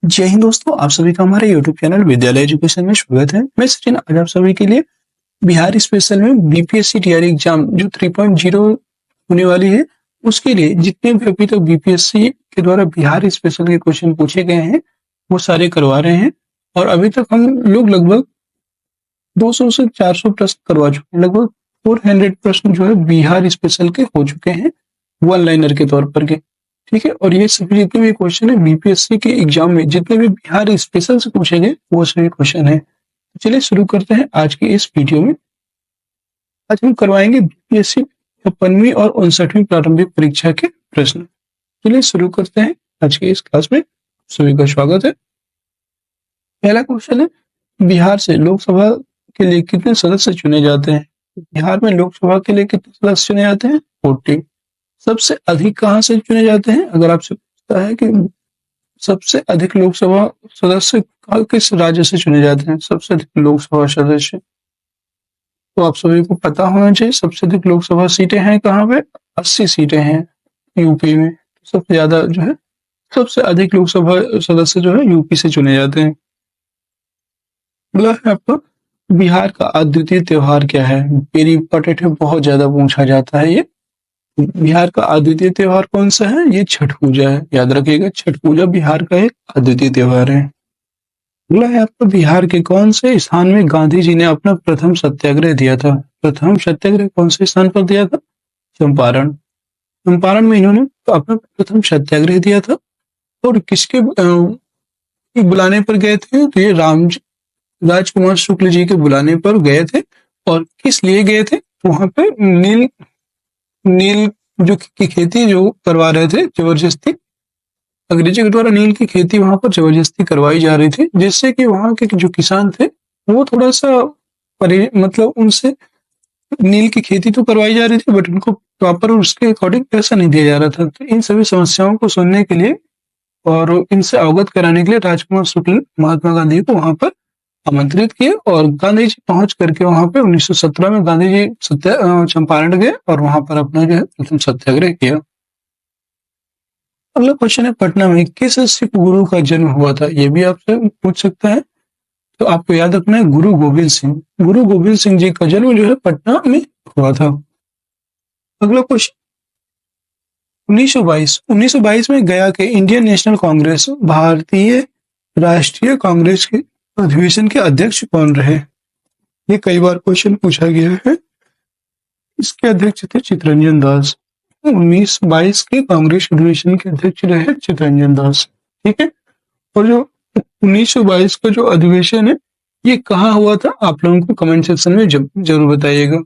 जय हिंद दोस्तों, आप सभी का हमारे YouTube चैनल विद्यालय एजुकेशन में स्वागत है। मैं सचिन आज आप सभी के लिए बिहार स्पेशल में बीपीएससी टीआरई एग्जाम जो 3.0 होने वाली है, उसके लिए जितने भी अभी तक बीपीएससी के द्वारा बिहार स्पेशल के क्वेश्चन पूछे गए हैं वो सारे करवा रहे हैं। और अभी तक हम लोग लगभग 200 से 400 प्रश्न करवा चुके हैं। लगभग 400 प्रश्न जो है बिहार स्पेशल के हो चुके हैं, वन लाइनर के तौर पर के। ठीक है, और ये सभी जितने भी क्वेश्चन है बीपीएससी के एग्जाम में जितने भी बिहार स्पेशल से पूछे गए वो सभी क्वेश्चन है। तो चलिए शुरू करते हैं आज की इस वीडियो में। आज हम करवाएंगे बीपीएससी 56वीं और 59वीं प्रारंभिक परीक्षा के प्रश्न। चलिए शुरू करते हैं आज की इस क्लास में। सभी का स्वागत है। पहला क्वेश्चन है, बिहार से लोकसभा के लिए कितने सदस्य चुने जाते हैं? बिहार में लोकसभा के लिए कितने सदस्य चुने जाते हैं? 40। सबसे अधिक कहाँ से चुने जाते हैं? अगर आपसे पूछता है कि सबसे अधिक लोकसभा सदस्य किस राज्य से चुने जाते हैं, सबसे अधिक लोकसभा सदस्य, तो आप सभी को पता होना चाहिए सबसे अधिक लोकसभा सीटें हैं कहाँ पे? 80 सीटें हैं यूपी में। सबसे ज्यादा जो है सबसे अधिक लोकसभा सदस्य जो है यूपी से चुने जाते हैं। अगला है आपका, बिहार का अद्वितीय त्योहार क्या है? वेरी इंपॉर्टेंट है, बहुत ज्यादा पूछा जाता है ये। बिहार का अद्वितीय त्योहार कौन सा है? ये छठ पूजा है, याद रखिएगा। छठ पूजा बिहार का एक अद्वितीय त्योहार है। अगला है आपका, बिहार के कौन से स्थान में गांधी जी ने अपना प्रथम सत्याग्रह दिया था? प्रथम सत्याग्रह कौन से स्थान पर दिया था? चंपारण। चंपारण में इन्होंने अपना प्रथम सत्याग्रह दिया था। और किसके बुलाने पर गए थे? तो ये राजकुमार शुक्ल जी के बुलाने पर गए थे। और किस लिए गए थे? वहां पे नील जो की खेती जो करवा रहे थे जबरदस्ती, अंग्रेजों के द्वारा नील की खेती वहां पर जबरदस्ती करवाई जा रही थी, जिससे कि वहां के जो किसान थे वो थोड़ा सा मतलब उनसे नील की खेती तो करवाई जा रही थी बट उनको प्रॉपर उसके अकॉर्डिंग पैसा नहीं दिया जा रहा था। तो इन सभी समस्याओं को सुनने के लिए और इनसे अवगत कराने के लिए राजकुमार शुक्ल महात्मा गांधी को वहां पर आमंत्रित किए और गांधी जी पहुंच करके वहां पे 1917 में गांधी जी चंपारण गए और वहां पर अपना जो है प्रथम सत्याग्रह किया। अगला क्वेश्चन है, पटना में किस सिख गुरु का जन्म हुआ था? ये भी आपसे पूछ सकता है, तो आपको याद रखना है गुरु गोविंद सिंह। गुरु गोविंद सिंह जी का जन्म जो है पटना में हुआ था। अगला क्वेश्चन, 1922 में गया के इंडियन नेशनल कांग्रेस भारतीय राष्ट्रीय कांग्रेस के अधिवेशन के अध्यक्ष कौन रहे? ये कई बार क्वेश्चन पूछा गया है। इसके अध्यक्ष थे चित्तरंजन दास। 1922 के कांग्रेस अधिवेशन के अध्यक्ष रहे चित्तरंजन दास। ठीक है, और जो 1922 का जो अधिवेशन है ये कहाँ हुआ था आप लोगों को कमेंट सेक्शन में जरूर बताइएगा।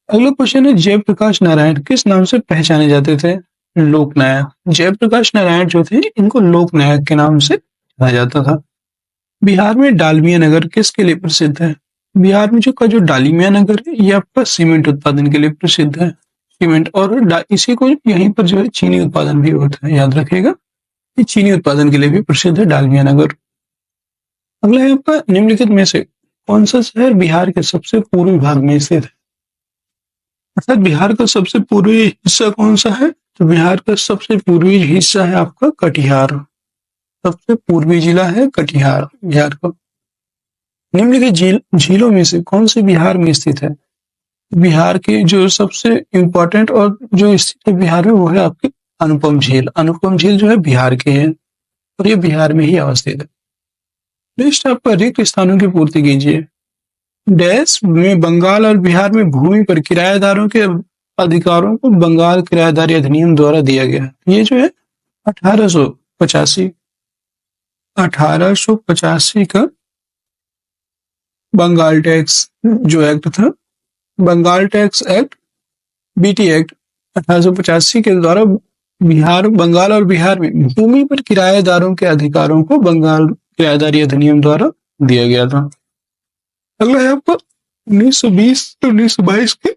अगला क्वेश्चन है, जयप्रकाश नारायण किस नाम से पहचाने जाते थे? लोकनायक। जयप्रकाश नारायण जो थे इनको लोकनायक के नाम से जाना जाता था। बिहार में डालमिया नगर किसके लिए प्रसिद्ध है? बिहार में जो डालमिया नगर है ये आपका सीमेंट उत्पादन के लिए प्रसिद्ध है। सीमेंट, और इसी को यहीं पर जो है चीनी उत्पादन भी होता है, याद रखिएगा। ये चीनी उत्पादन के लिए भी प्रसिद्ध है डालमिया नगर। अगला है आपका, निम्नलिखित में से कौन सा शहर बिहार के सबसे पूर्वी भाग में स्थित है? अर्थात बिहार का सबसे पूर्वी हिस्सा कौन सा है? तो बिहार का सबसे पूर्वी हिस्सा है आपका कटिहार। सबसे पूर्वी जिला है कटिहार बिहार का। निम्नलिखित झीलों में से कौन से बिहार में स्थित है? बिहार के जो सबसे इम्पोर्टेंट और जो स्थित है बिहार में वो है आपकी अनुपम झील। अनुपम झील जो है बिहार के है और ये बिहार में ही अवस्थित है। नेक्स्ट आपका, रिक्त स्थानों की पूर्ति कीजिए। डैश में बंगाल और बिहार में भूमि पर किराएदारों के अधिकारों को बंगाल किराएदारी अधिनियम द्वारा दिया गया। ये जो है 1885 का बंगाल टैक्स जो एक्ट था, Bengal tax act, BT act 1885 के द्वारा बंगाल और बिहार में भूमि पर किराएदारों के अधिकारों को बंगाल किराएदारी अधिनियम द्वारा दिया गया था। अगला है आपका, 1920 से 1922 के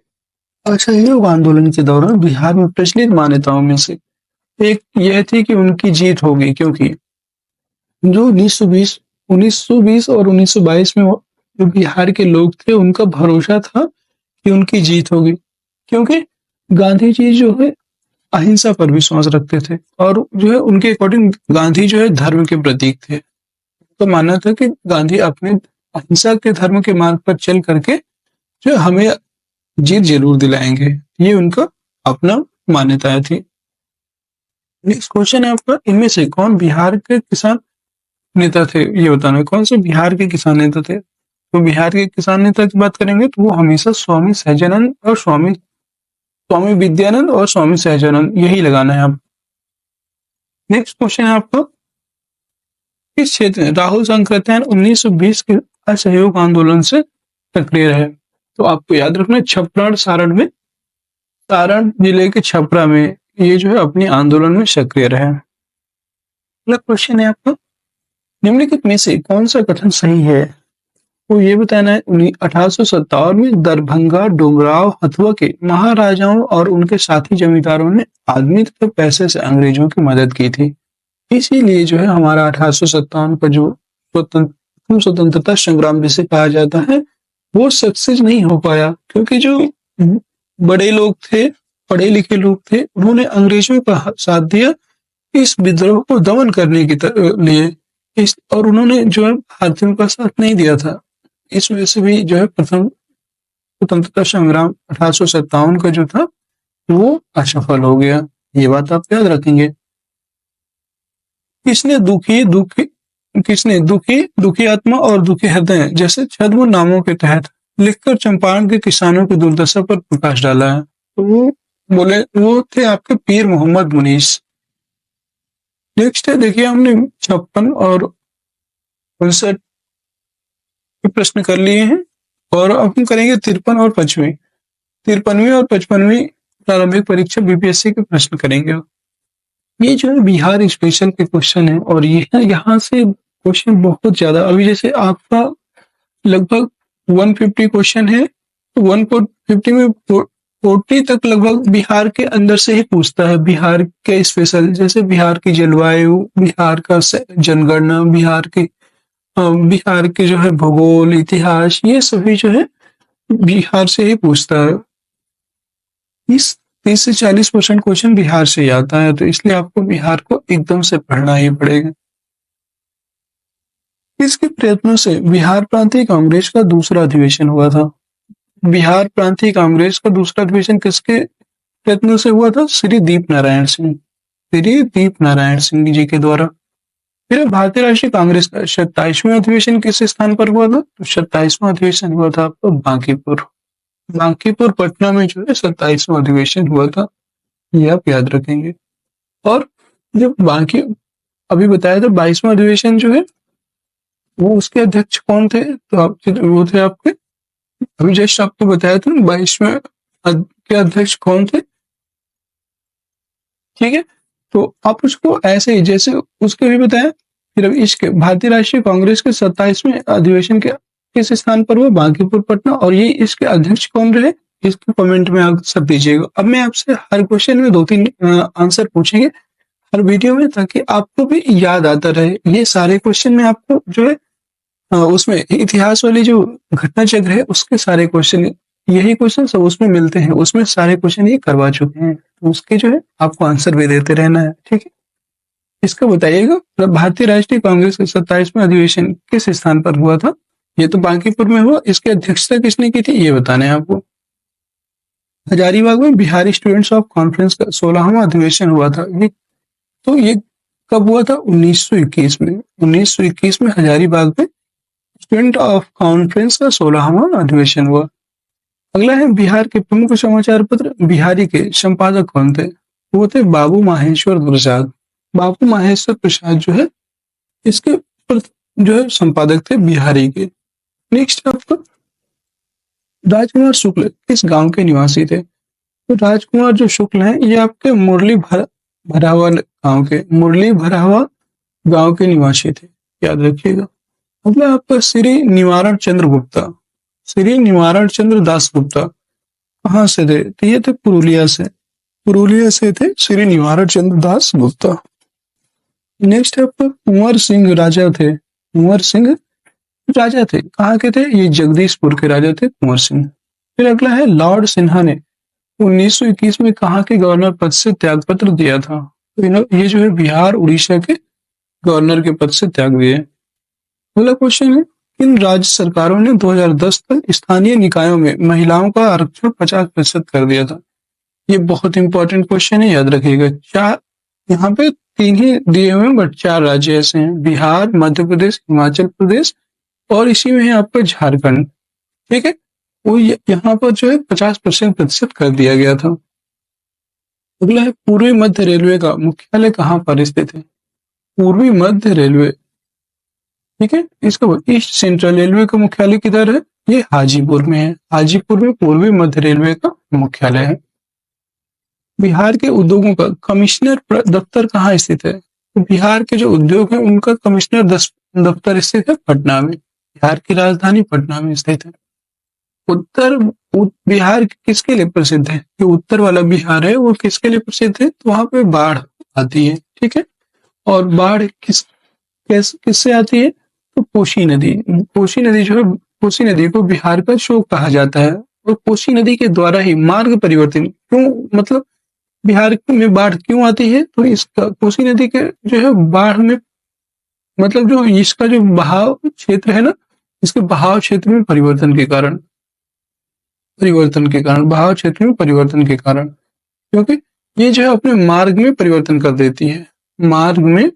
असहयोग आंदोलन के दौरान बिहार में प्रचलित मान्यताओं में से एक यह थी कि उनकी जीत होगी, क्योंकि जो 1920 और 1922 में जो बिहार के लोग थे उनका भरोसा था कि उनकी जीत होगी, क्योंकि गांधी जी जो है अहिंसा पर विश्वास रखते थे और जो है उनके अकॉर्डिंग गांधी जो है धर्म के प्रतीक थे। तो मानना था कि गांधी अपने अहिंसा के धर्म के मार्ग पर चल करके जो हमें जीत जरूर दिलाएंगे, ये उनका अपना मान्यताएं थी। नेक्स्ट क्वेश्चन है आपका, इनमें से कौन बिहार के किसान नेता थे, ये बताना है कौन से बिहार के किसान नेता थे। तो बिहार के किसान नेता की बात करेंगे तो वो हमेशा स्वामी सहजानंद और स्वामी स्वामी विद्यानंद और स्वामी सहजानंद, यही लगाना है आप। नेक्स्ट क्वेश्चन है आपका, किस क्षेत्र में राहुल सांकृत्यायन 1920 के असहयोग आंदोलन से सक्रिय रहे। तो आपको याद रखना है छपरा सारण में, सारण जिले के छपरा में ये जो है अपने आंदोलन में सक्रिय रहे। अगला क्वेश्चन है आपका, निम्नलिखित में से कौन सा कथन सही है। तो ये बताना है 1857 में दरभंगा डोंगराव हथुआ के महाराजाओं और उनके साथी जमींदारों ने आदमी तथा पैसे से अंग्रेजों की मदद की थी। इसीलिए जो है हमारा 1857 का जो स्वतंत्रता संग्राम जिसे कहा जाता है वो सक्सेस नहीं हो पाया, क्योंकि जो बड़े लोग थे, पढ़े लिखे लोग थे, उन्होंने अंग्रेजों का साथ दिया इस विद्रोह को दमन करने के लिए, और उन्होंने जो है भारतीयों का साथ नहीं दिया था। इस वजह से भी जो है प्रथम स्वतंत्रता संग्राम 1857 का जो था वो असफल हो गया। ये बात आप याद रखेंगे। किसने दुखी आत्मा और दुखी हृदय जैसे छद्म नामों के तहत लिखकर चंपारण के किसानों की दुर्दशा पर प्रकाश डाला है। तो वो थे आपके पीर मोहम्मद मुनीस। नेक्स्ट है, देखिए हमने 56 और 59 प्रश्न कर लिए हैं और अब हम करेंगे 53 और 55। 53वीं और 55वीं प्रारंभिक परीक्षा बीपीएससी के प्रश्न करेंगे। ये जो है बिहार स्पेशल के क्वेश्चन है और ये यहाँ से क्वेश्चन बहुत ज्यादा, अभी जैसे आपका लगभग 150 क्वेश्चन है तो 150 में 40 तक लगभग बिहार के अंदर से ही पूछता है। बिहार के स्पेशल जैसे बिहार की जलवायु, बिहार का जनगणना, बिहार के जो है भूगोल, इतिहास, ये सभी जो है बिहार से ही पूछता है। 30 से 40% क्वेश्चन बिहार से ही आता है, तो इसलिए आपको बिहार को एकदम से पढ़ना ही पड़ेगा। इसके प्रयत्नों से बिहार प्रांतीय कांग्रेस का दूसरा अधिवेशन हुआ था। बिहार प्रांतीय कांग्रेस का दूसरा अधिवेशन किसके प्रयत्नों से हुआ था? श्री दीप नारायण सिंह जी के द्वारा। फिर भारतीय राष्ट्रीय कांग्रेस का 27वां अधिवेशन किस स्थान पर हुआ था? तो 27वां अधिवेशन हुआ था आपका बांकीपुर पटना में जो है 27वां अधिवेशन हुआ था, ये आप याद रखेंगे। और जब अभी बताया था 22वां अधिवेशन जो है वो उसके अध्यक्ष कौन थे? तो वो थे आपके, अभी जस्ट आपको बताया था 22वें के अध्यक्ष कौन थे, ठीक है। तो आप उसको ऐसे ही जैसे उसके भी बताया। फिर अब इसके भारतीय राष्ट्रीय कांग्रेस के 27वें अधिवेशन के किस स्थान पर हुआ? बांकीपुर पटना। और ये इसके अध्यक्ष कौन रहे, इसको कमेंट में आप सब दीजिएगा। अब मैं आपसे हर क्वेश्चन में 2-3 आंसर पूछेंगे हर वीडियो में, ताकि आपको भी याद आता रहे। ये सारे क्वेश्चन में आपको जो है उसमें इतिहास वाली जो घटना चक्र है उसके सारे क्वेश्चन, यही क्वेश्चन सब उसमें मिलते हैं, उसमें सारे क्वेश्चन ये करवा चुके हैं, तो उसके जो है आपको आंसर भी देते रहना है, ठीक है। इसका बताइएगा भारतीय राष्ट्रीय कांग्रेस का 27वां अधिवेशन किस स्थान पर हुआ था? ये तो बांकीपुर में हुआ। इसकी अध्यक्षता किसने की थी ये बताना है आपको। हजारीबाग में बिहारी स्टूडेंट्स ऑफ कॉन्फ्रेंस का 16वां अधिवेशन हुआ था। ये कब हुआ था? 1921 में। 1921 में हजारीबाग में स्टूडेंट ऑफ कॉन्फ्रेंस का 16वां अधिवेशन हुआ। अगला है, बिहार के प्रमुख समाचार पत्र बिहारी के संपादक कौन थे? वो थे बाबू माहेश्वर प्रसाद। बाबू माहेश्वर प्रसाद जो है इसके जो है संपादक थे बिहारी के। नेक्स्ट आपका, राजकुमार शुक्ल किस गांव के निवासी थे? तो राजकुमार जो शुक्ल हैं ये आपके मुरली भरावा गांव के निवासी थे, याद रखिएगा। अगला आपका श्री निवारण चंद्र दास गुप्ता कहाँ से थे? तो ये थे पुरुलिया से थे श्री निवारण चंद्र दास गुप्ता। नेक्स्ट आपका कुंवर सिंह राजा थे, कहाँ के थे? ये जगदीशपुर के राजा थे कुंवर सिंह। फिर अगला है, लॉर्ड सिन्हा ने 1921 में कहाँ के गवर्नर पद से त्याग पत्र दिया था? तो ये जो है बिहार उड़ीसा के गवर्नर के पद से त्याग दिए। अगला क्वेश्चन है, किन राज्य सरकारों ने 2010 तक स्थानीय निकायों में महिलाओं का आरक्षण 50% कर दिया था? ये बहुत इंपॉर्टेंट क्वेश्चन है, याद रखिएगा। चार, यहाँ पे 3 ही दिए हुए हैं, बट 4 राज्य ऐसे हैं, बिहार, मध्य प्रदेश, हिमाचल प्रदेश और इसी में है आपका झारखंड। ठीक है, वो यहाँ पर जो है 50% कर दिया गया था। अगला है, पूर्वी मध्य रेलवे का मुख्यालय कहाँ पर स्थित है? पूर्वी मध्य रेलवे, ठीक है, इसका ईस्ट सेंट्रल रेलवे का मुख्यालय किधर है? ये हाजीपुर में है। हाजीपुर में पूर्वी मध्य रेलवे का मुख्यालय है। बिहार के उद्योगों का कमिश्नर दफ्तर कहाँ स्थित है? तो बिहार के जो उद्योग है उनका कमिश्नर दफ्तर स्थित है पटना में। बिहार की राजधानी पटना में स्थित है। बिहार किसके लिए प्रसिद्ध है? जो उत्तर वाला बिहार है वो किसके लिए प्रसिद्ध है? तो वहां पे बाढ़ आती है। ठीक है, और बाढ़ किससे आती है? तो कोसी नदी। कोसी नदी जो है, कोसी नदी को बिहार का शोक कहा जाता है। और कोसी नदी के द्वारा ही मार्ग परिवर्तन क्यों, मतलब बिहार में बाढ़ क्यों आती है? तो इसका कोसी नदी के जो है बाढ़ में, मतलब जो इसका जो बहाव क्षेत्र है ना, इसके बहाव क्षेत्र में परिवर्तन के कारण, बहाव क्षेत्र में परिवर्तन के कारण, क्योंकि ये जो है अपने मार्ग में परिवर्तन कर देती है, मार्ग में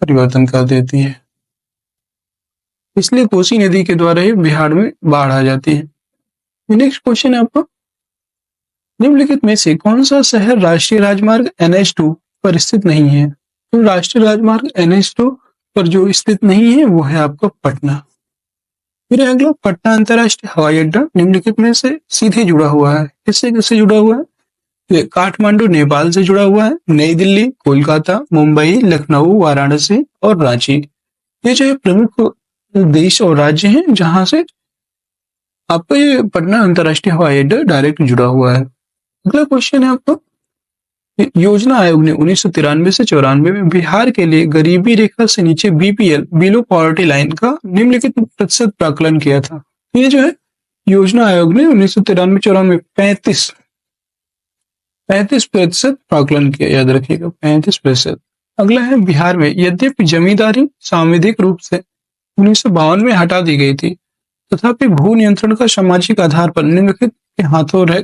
परिवर्तन कर देती है, इसलिए कोसी नदी के द्वारा ही बिहार में बाढ़ आ जाती है। नेक्स्ट क्वेश्चन है आपका, निम्नलिखित में से कौन सा शहर राष्ट्रीय राजमार्ग NH2 पर स्थित नहीं है? तो राष्ट्रीय राजमार्ग NH2 पर जो स्थित नहीं है वो है आपका पटना। फिर अगला, पटना अंतरराष्ट्रीय हवाई अड्डा निम्नलिखित में से सीधे जुड़ा हुआ है। किससे जुड़ा हुआ है? तो काठमांडू नेपाल से जुड़ा हुआ है, नई दिल्ली, कोलकाता, मुंबई, लखनऊ, वाराणसी और रांची, ये जो है प्रमुख देश और राज्य हैं जहां से आपका ये पटना अंतरराष्ट्रीय हवाई अड्डा डायरेक्ट जुड़ा हुआ है। अगला क्वेश्चन है आपका, योजना आयोग ने 1993 से 94 में बिहार के लिए गरीबी रेखा से नीचे BPL, बिलो पॉवर्टी लाइन का निम्नलिखित प्रतिशत प्राकलन किया था। ये जो है योजना आयोग ने 1993-94 35% प्राकलन किया, याद रखिएगा 35%। अगला है, बिहार में यद्यपि जमींदारी सांविधिक रूप से 1952 में हटा दी गई थी, तथापि भू नियंत्रण का सामाजिक आधार पर निम्नलिखित के हाथों रह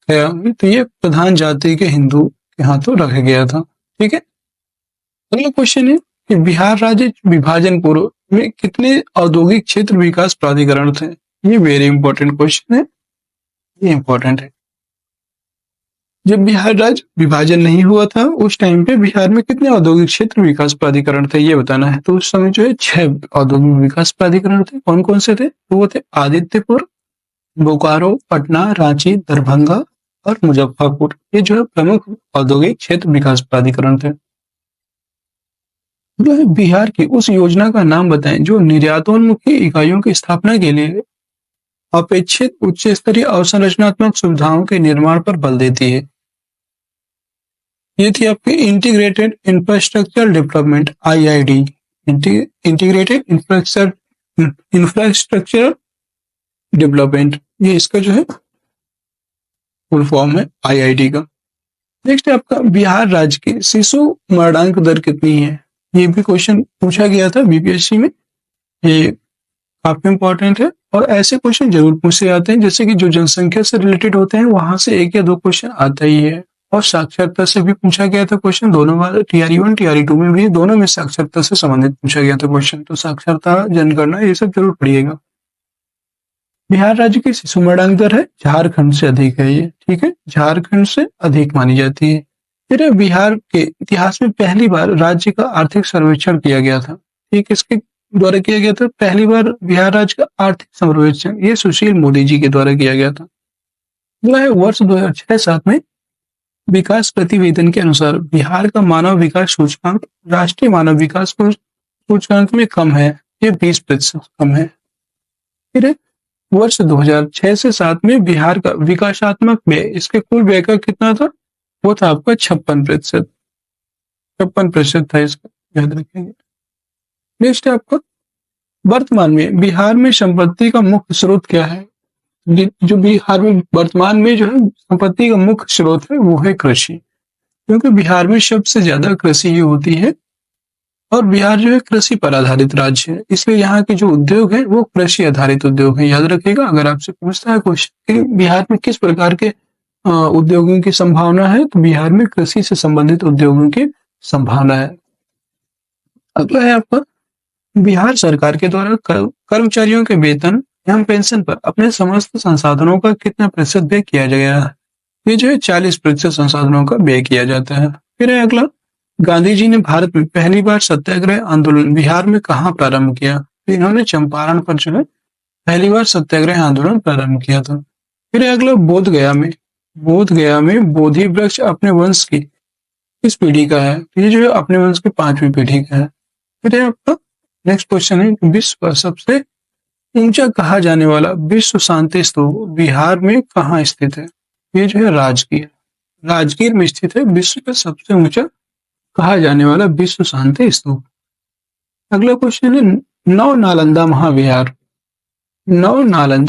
गया, तो ये प्रधान जाति के हिंदू के हाथों रखा गया था। ठीक है, अगला क्वेश्चन है कि बिहार राज्य विभाजन पूर्व में कितने औद्योगिक क्षेत्र विकास प्राधिकरण थे? ये वेरी इंपॉर्टेंट क्वेश्चन है, ये इंपॉर्टेंट है। जब बिहार राज्य विभाजन नहीं हुआ था उस टाइम पे बिहार में कितने औद्योगिक क्षेत्र विकास प्राधिकरण थे, ये बताना है। तो उस समय जो है 6 औद्योगिक विकास प्राधिकरण थे। कौन कौन से थे? तो वो थे आदित्यपुर, बोकारो, पटना, रांची, दरभंगा और मुजफ्फरपुर। ये जो है प्रमुख औद्योगिक क्षेत्र विकास प्राधिकरण थे। जो है बिहार की उस योजना का नाम बताएं जो निर्यातोन्मुखी इकाइयों की स्थापना के लिए अपेक्षित उच्च स्तरीय अवसंरचनात्मक सुविधाओं के निर्माण पर बल देती है। ये थी आपकी integrated infrastructure development, IID, integrated infrastructure development, ये इसका जो है फुल फॉर्म है IID का। नेक्स्ट है आपका, बिहार राज्य की शिशु मरणांक दर कितनी है? ये भी क्वेश्चन पूछा गया था BPSC में, ये काफी इंपॉर्टेंट है और ऐसे क्वेश्चन जरूर पूछे जाते हैं, जैसे कि जो जनसंख्या से रिलेटेड होते हैं वहां से 1 या 2 क्वेश्चन आता ही है। और साक्षरता से भी पूछा गया था क्वेश्चन, दोनों बार TRE1 TRE2 में भी, दोनों में साक्षरता से संबंधित पूछा गया था क्वेश्चन। तो साक्षरता, जनगणना, ये सब जरूर पढ़िएगा। बिहार राज्य की शिशु मरणांक दर है झारखंड से अधिक है ये, ठीक है, झारखंड से अधिक मानी जाती है। फिर बिहार के इतिहास में पहली बार राज्य का आर्थिक सर्वेक्षण किया गया था। ठीक, इसके द्वारा किया गया था पहली बार बिहार राज्य का आर्थिक सर्वेक्षण, ये सुशील मोदी जी के द्वारा किया गया था। वर्ष 2006-07 में विकास प्रतिवेदन के अनुसार बिहार का मानव विकास सूचकांक राष्ट्रीय मानव विकास सूचकांक में कम है, ये 20% कम है। फिर वर्ष 2006 से 7 में बिहार का विकासात्मक व्यय, इसके कुल व्यय का कितना था? वो था आपका 56% था इसका, याद रखेंगे। नेक्स्ट है आपका, वर्तमान में बिहार में संपत्ति का मुख्य स्रोत क्या है? जो बिहार में वर्तमान में जो है संपत्ति का मुख्य स्रोत है वो है कृषि, क्योंकि बिहार में सबसे ज्यादा कृषि ही होती है और बिहार जो है कृषि पर आधारित राज्य है, इसलिए यहाँ के जो उद्योग है वो कृषि आधारित उद्योग है। याद रखिएगा, अगर आपसे पूछता है क्वेश्चन कि बिहार में किस प्रकार के उद्योगों की संभावना है, तो बिहार में कृषि से संबंधित उद्योगों की संभावना है। अगला है आपका, बिहार सरकार के द्वारा कर्मचारियों के वेतन एवं पेंशन पर अपने समस्त संसाधनों का कितना प्रतिशत व्यय किया गया है? ये जो है 40% संसाधनों का व्यय किया जाता है। फिर है अगला, गांधी जी ने भारत में पहली बार सत्याग्रह आंदोलन बिहार में कहाँ प्रारंभ किया? तो इन्होंने चंपारण पर जो है पहली बार सत्याग्रह आंदोलन प्रारंभ किया था। फिर है अगला, बोध गया में बोधि वृक्ष अपने वंश की किस पीढ़ी का है? तो ये जो है अपने वंश की 5वीं पीढ़ी का है। फिर है आपका नेक्स्ट क्वेश्चन है, विश्व का सबसे ऊंचा कहा जाने वाला विश्व शांति स्तूप बिहार में कहाँ स्थित है? ये जो है राजगीर में स्थित है विश्व का सबसे ऊंचा कहा जाने वाला विश्व शांति स्तूप। अगला क्वेश्चन है, नव नालंदा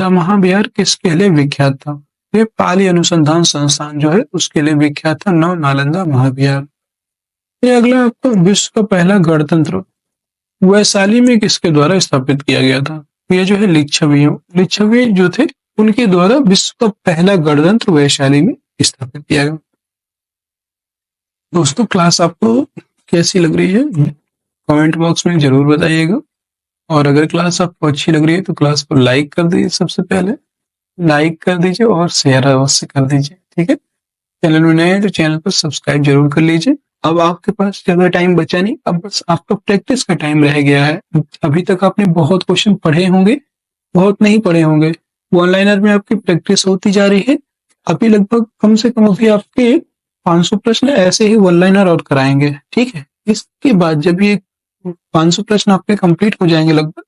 महाविहार किसके लिए विख्यात था? ये पाली अनुसंधान संस्थान जो है उसके लिए विख्यात था नव नालंदा महाविहार। ये अगला आपका, विश्व का पहला गणतंत्र वैशाली में किसके द्वारा स्थापित किया गया था? ये जो है लिच्छवी जो थे उनके द्वारा विश्व का पहला गणतंत्र वैशाली में स्थापित किया गया। दोस्तों, क्लास आपको कैसी लग रही है कमेंट बॉक्स में जरूर बताइएगा, और अगर क्लास आपको अच्छी लग रही है तो क्लास को लाइक कर दीजिए, सबसे पहले लाइक कर दीजिए और शेयर अवश्य कर दीजिए। ठीक है, चैनल में नए हैं तो चैनल को सब्सक्राइब जरूर कर लीजिए। अब आपके पास ज्यादा टाइम बचा नहीं, अब बस आपका प्रैक्टिस का टाइम रह गया है। अभी तक आपने बहुत क्वेश्चन पढ़े होंगे, बहुत नहीं पढ़े होंगे, वन लाइनर में आपकी प्रैक्टिस होती जा रही है। अभी लगभग कम से कम अभी आपके 500 प्रश्न ऐसे ही वन लाइनर और कराएंगे। ठीक है, इसके बाद जब ये 500 प्रश्न आपके कंप्लीट हो जाएंगे लगभग,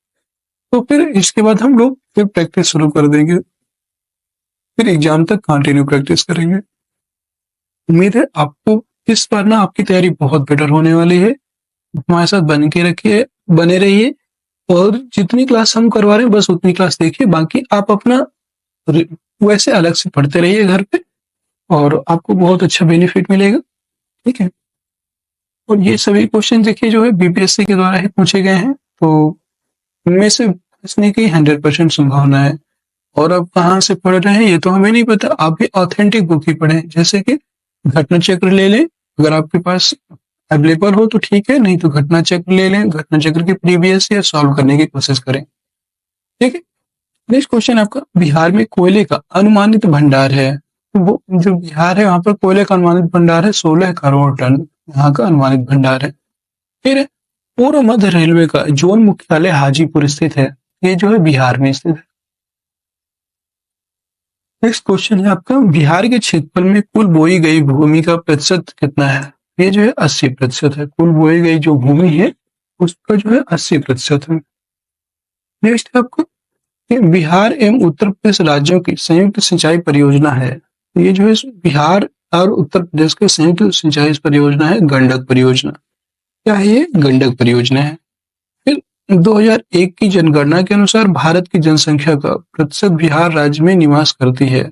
तो फिर इसके बाद हम लोग फिर प्रैक्टिस शुरू कर देंगे, फिर एग्जाम तक कंटिन्यू प्रैक्टिस करेंगे। उम्मीद है आपको इस बार ना आपकी तैयारी बहुत बेटर होने वाली है। हमारे साथ बने रहिए, और जितनी क्लास हम करवा रहे हैं बस उतनी क्लास देखिए, बाकी आप अपना वैसे अलग से पढ़ते रहिए घर पे, और आपको बहुत अच्छा बेनिफिट मिलेगा। ठीक है, और ये सभी क्वेश्चन देखिए जो है बीपीएससी के द्वारा ही पूछे गए हैं, तो उनमें से बचने की 100% संभावना है। और अब कहाँ से पढ़ रहे हैं ये तो हमें नहीं पता, आप भी ऑथेंटिक बुक ही पढ़ें, जैसे कि घटना चक्र ले लें, अगर आपके पास अवेलेबल हो तो ठीक है, नहीं तो घटना चक्र ले लें, घटना चक्र के प्रीवियस या सॉल्व करने की कोशिश करें। ठीक है, नेक्स्ट क्वेश्चन आपका, बिहार में कोयले का अनुमानित भंडार है, वो जो बिहार है वहां पर कोयले का अनुमानित भंडार है 16 करोड़ टन, यहाँ का अनुमानित भंडार है। फिर पूर्व मध्य रेलवे का जोन मुख्यालय हाजीपुर स्थित है, ये जो है बिहार में स्थित है। नेक्स्ट क्वेश्चन है आपका, बिहार के क्षेत्रफल में कुल बोई गई भूमि का प्रतिशत कितना है? ये जो है 80% है, कुल बोई गई जो भूमि है उसका जो है 80% है। नेक्स्ट है आपका, बिहार एवं उत्तर प्रदेश राज्यों की संयुक्त सिंचाई परियोजना है, ये जो है बिहार और उत्तर प्रदेश की संयुक्त सिंचाई परियोजना है गंडक परियोजना। क्या है ये? गंडक परियोजना है। फिर 2001 की जनगणना के अनुसार भारत की जनसंख्या का प्रतिशत बिहार राज्य में निवास करती है,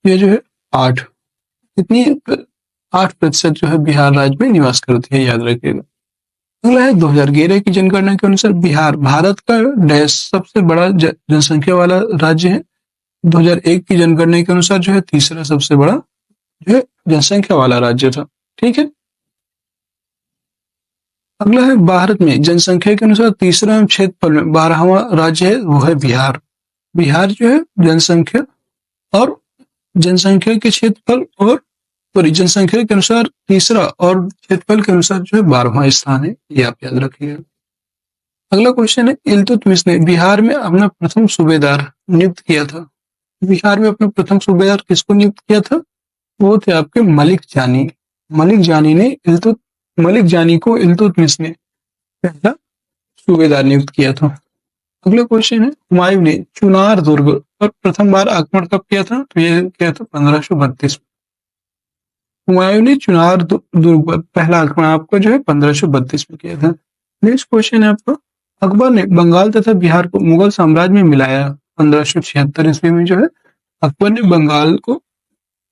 ये जो है 8, कितनी 8% जो है बिहार राज्य में निवास करती है, याद रखिएगा। अगला है 2011 की जनगणना के अनुसार बिहार भारत का डैश सबसे बड़ा जनसंख्या वाला राज्य है। 2001 की जनगणना के अनुसार जो है तीसरा सबसे बड़ा जो है जनसंख्या वाला राज्य था। ठीक है, अगला है भारत में जनसंख्या के अनुसार तीसरा क्षेत्रफल में 12वां राज्य है, वो है बिहार। बिहार जो है जनसंख्या के क्षेत्रफल और जनसंख्या के अनुसार तीसरा और क्षेत्रफल के अनुसार जो है 12वां स्थान है, ये आप याद रखिएगा। अगला क्वेश्चन है, इल्तुतमिश ने बिहार में अपना प्रथम सूबेदार नियुक्त किया था। बिहार में अपना प्रथम सूबेदार किसको नियुक्त किया था? वो थे आपके मलिक जानी को इल्तुतमिश ने पहला सूबेदार नियुक्त किया था। अगला क्वेश्चन है, हुमायूं ने चुनार दुर्ग पर प्रथम बार आक्रमण कब किया था? तो ये किया था 1532 में। हुमायूं ने चुनार दुर्ग पर पहला आक्रमण आपको जो है 1532 में किया था। नेक्स्ट क्वेश्चन है आपका, अकबर ने बंगाल तथा बिहार को मुगल साम्राज्य में मिलाया 1576 ईस्वी में जो है अकबर ने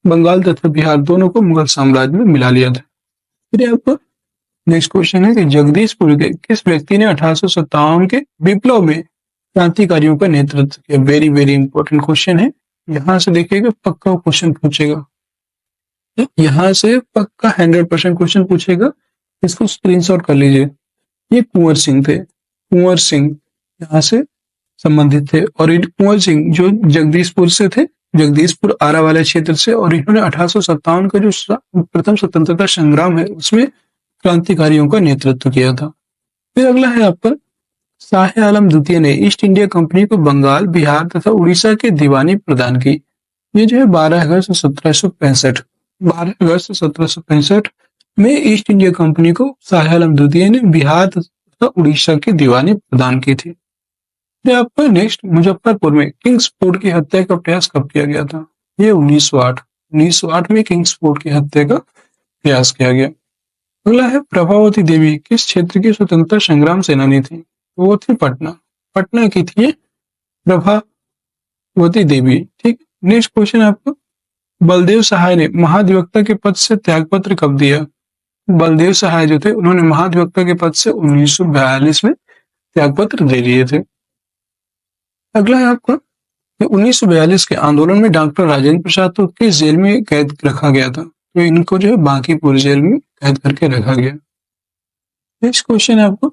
बंगाल तथा बिहार दोनों को मुगल साम्राज्य में मिला लिया था। फिर आपको नेक्स्ट क्वेश्चन है कि जगदीशपुर के किस व्यक्ति ने 1857 के विप्लव में क्रांतिकारियों का नेतृत्व किया? वेरी वेरी इंपॉर्टेंट क्वेश्चन है। यहां से देखिएगा पक्का क्वेश्चन पूछेगा, यहां से पक्का 100% क्वेश्चन पूछेगा, इसको स्क्रीनशॉट कर लीजिए। ये कुंवर सिंह थे, कुंवर सिंह यहाँ से संबंधित थे और इन कुंवर सिंह जो जगदीशपुर से थे, जगदीशपुर आरा वाले क्षेत्र से, और इन्होंने 1857 का जो प्रथम स्वतंत्रता संग्राम है उसमें क्रांतिकारियों का नेतृत्व किया था। फिर अगला है आपका शाह आलम द्वितीय ने ईस्ट इंडिया कंपनी को बंगाल, बिहार तथा उड़ीसा की दीवानी प्रदान की। ये जो है 12 अगस्त 1765, 12 अगस्त 1765 में ईस्ट इंडिया कंपनी को शाह आलम द्वितीय ने बिहार तथा उड़ीसा की दीवानी प्रदान की थी। फिर आपका नेक्स्ट, मुजफ्फरपुर में किंग्स फोर्ट की हत्या का प्रयास कब किया गया था? ये 1908 में किंग्स फोर्ट की हत्या का प्रयास किया गया। अगला है प्रभावती देवी किस क्षेत्र की स्वतंत्रता संग्राम सेनानी थी? वो थी पटना की थी प्रभावती देवी। ठीक, नेक्स्ट क्वेश्चन आपको, बलदेव सहाय ने महाधिवक्ता के पद से त्यागपत्र कब दिया? बलदेव सहाय जो थे उन्होंने महाधिवक्ता के पद से 1942 में त्यागपत्र दे दिए थे। अगला है आपका 1942 के आंदोलन में डॉक्टर राजेंद्र प्रसाद को किस जेल में कैद रखा गया था? तो इनको जो है बांकीपुर जेल में कैद करके रखा गया। नेक्स्ट क्वेश्चन है आपको,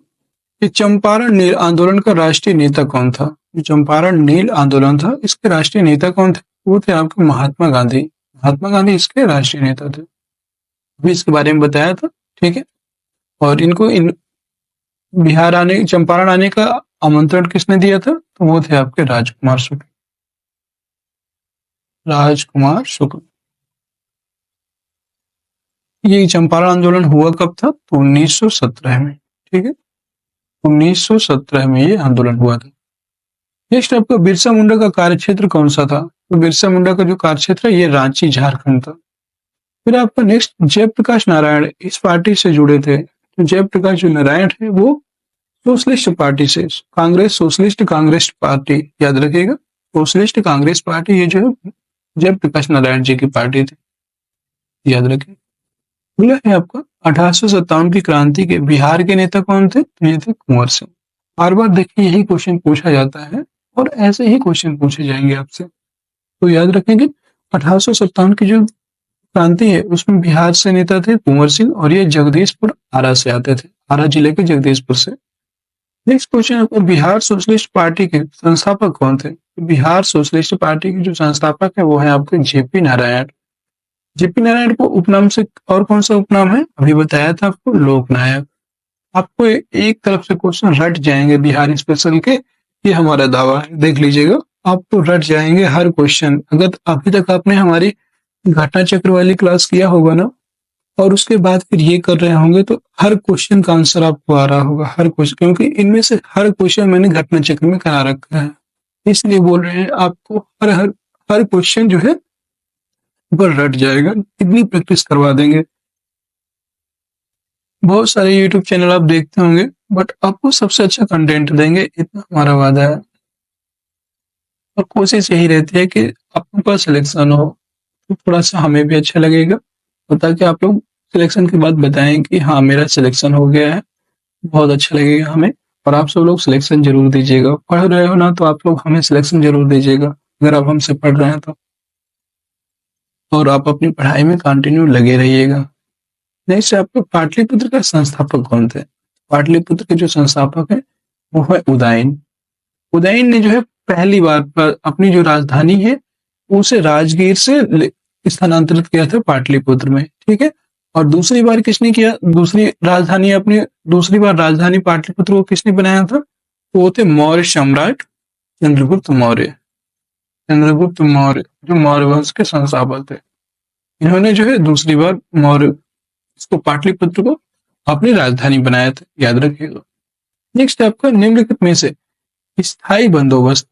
ये चंपारण नील आंदोलन का राष्ट्रीय नेता कौन था? जो चंपारण नील आंदोलन था इसके राष्ट्रीय नेता कौन थे? वो थे आपके महात्मा गांधी। महात्मा गांधी इसके राष्ट्रीय नेता थे, अभी इसके बारे में बताया था। ठीक है, और इनको बिहार आने, चंपारण आने का आमंत्रण किसने दिया था? तो वो थे आपके राजकुमार शुक्ल। ये चंपारण आंदोलन हुआ कब था? तो 1917 में। ठीक है, 1917 में ये आंदोलन हुआ था। नेक्स्ट आपका बिरसा मुंडा का कार्यक्षेत्र कौन सा था? तो बिरसा मुंडा का जो कार्यक्षेत्र है ये रांची झारखंड था। फिर आपका नेक्स्ट, जयप्रकाश नारायण इस पार्टी से जुड़े थे। तो जयप्रकाश जो नारायण है वो सोशलिस्ट पार्टी से, सोशलिस्ट कांग्रेस पार्टी, याद रखिएगा, सोशलिस्ट कांग्रेस पार्टी, ये जो है जयप्रकाश नारायण जी की पार्टी थी, याद रखिए। अगला है आपका 1857 की क्रांति के बिहार के नेता कौन थे? तो ये थे कुंवर सिंह। बार बार देखिए यही क्वेश्चन पूछा जाता है और ऐसे ही क्वेश्चन पूछे जाएंगे आपसे, तो याद रखेंगे 1857 की जो क्रांति है उसमें बिहार से नेता थे कुंवर सिंह और ये जगदीशपुर आरा से आते थे, आरा जिले के जगदीशपुर से। नेक्स्ट क्वेश्चन आपको, बिहार सोशलिस्ट पार्टी के संस्थापक कौन थे? बिहार सोशलिस्ट पार्टी के जो संस्थापक है वो है आपके जेपी नारायण। जेपी नारायण को उपनाम से और कौन सा उपनाम है? अभी बताया था आपको, लोकनायक। आपको एक तरफ से क्वेश्चन रट जाएंगे बिहार स्पेशल के, ये हमारा दावा है, देख लीजिएगा, आपको रट जाएंगे हर क्वेश्चन। अगर अभी तक आपने हमारी घटना चक्र वाली क्लास किया होगा ना और उसके बाद फिर ये कर रहे होंगे तो हर क्वेश्चन का आंसर आपको आ रहा होगा, हर क्वेश्चन, क्योंकि इनमें से हर क्वेश्चन मैंने घटना चक्र में करा रखा है, इसलिए बोल रहे हैं आपको हर हर हर क्वेश्चन जो है वो रट जाएगा, इतनी प्रैक्टिस करवा देंगे। बहुत सारे यूट्यूब चैनल आप देखते होंगे बट आपको सबसे अच्छा कंटेंट देंगे, इतना हमारा वादा है। और कोशिश यही रहती है कि आपका सिलेक्शन हो तो थोड़ा सा हमें भी अच्छा लगेगा, और ताकि आप लोग सिलेक्शन के बाद बताएं कि हाँ मेरा सिलेक्शन हो गया है, बहुत अच्छा लगेगा हमें। और आप सब लोग सिलेक्शन जरूर दीजिएगा, पढ़ रहे हो ना तो आप लोग हमें सिलेक्शन जरूर दीजिएगा अगर आप हमसे पढ़ रहे हैं तो, और आप अपनी पढ़ाई में कंटिन्यू लगे रहिएगा। नेक्स्ट आपको, पाटलिपुत्र का संस्थापक कौन थे? पाटलिपुत्र के जो संस्थापक है वो है उदयन। उदयन ने जो है पहली बार अपनी जो राजधानी है उसे राजगीर से स्थानांतरित किया था पाटलिपुत्र में। ठीक है, और दूसरी बार किसने किया? दूसरी बार राजधानी पाटलिपुत्र को किसने बनाया था? वो थे मौर्य सम्राट चंद्रगुप्त मौर्य। चंद्रगुप्त मौर्य जो मौर्य वंश के संस्थापक थे, इन्होंने जो है दूसरी बार मौर्य इसको पाटलिपुत्र को अपनी राजधानी बनाया था, याद रखिएगा। नेक्स्ट आपका, निम्नलिखित में से स्थायी बंदोबस्त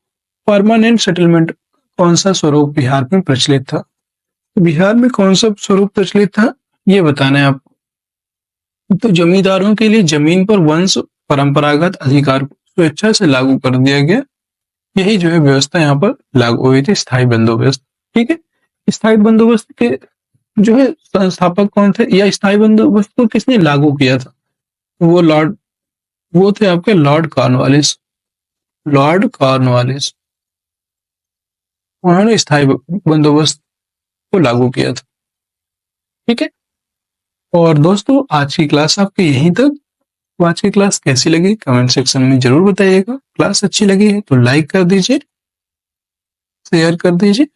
परमानेंट सेटलमेंट कौन सा स्वरूप बिहार में प्रचलित था? तो बिहार में कौन सा स्वरूप प्रचलित था ये बताना है आपको। तो जमींदारों के लिए जमीन पर वंश परंपरागत अधिकार को स्वेच्छा से लागू कर दिया गया, यही जो है व्यवस्था यहाँ पर लागू हुई थी, स्थायी बंदोबस्त। ठीक है। स्थायी बंदोबस्त के जो है संस्थापक कौन थे, या स्थायी बंदोबस्त को किसने लागू किया था? वो थे आपके लॉर्ड कॉर्नवालिस। लॉर्ड कॉर्नवालिस, उन्होंने स्थायी बंदोबस्त को लागू किया था। ठीक है। और दोस्तों, आज की क्लास आपकी यहीं तक। तो आज की क्लास कैसी लगी कमेंट सेक्शन में जरूर बताइएगा। क्लास अच्छी लगी है तो लाइक कर दीजिए, शेयर कर दीजिए,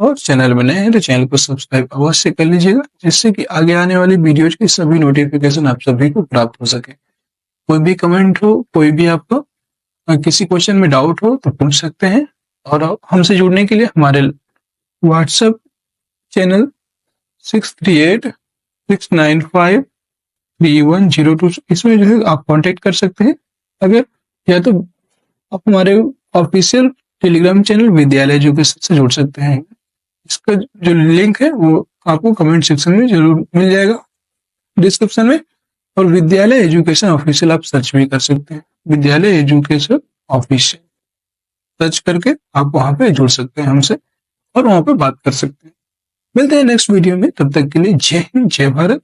और चैनल में नए हैं तो चैनल को सब्सक्राइब अवश्य कर लीजिएगा, जिससे कि आगे आने वाली वीडियोज की सभी नोटिफिकेशन आप सभी को प्राप्त हो सके। कोई भी कमेंट हो, कोई भी आपको किसी क्वेश्चन में डाउट हो तो पूछ सकते हैं। और हमसे जुड़ने के लिए हमारे व्हाट्सएप चैनल 6386953102, इसमें जो है आप कांटेक्ट कर सकते हैं। अगर या तो आप हमारे ऑफिशियल टेलीग्राम चैनल विद्यालय एजुकेशन से जुड़ सकते हैं। इसका जो लिंक है वो आपको कमेंट सेक्शन में जरूर मिल जाएगा, डिस्क्रिप्शन में। और विद्यालय एजुकेशन ऑफिशियल आप सर्च भी कर सकते हैं। विद्यालय एजुकेशन ऑफिशियल सर्च करके आप वहां पे जुड़ सकते हैं हमसे, और वहां पे बात कर सकते हैं। मिलते हैं नेक्स्ट वीडियो में, तब तक के लिए जय हिंद, जय भारत।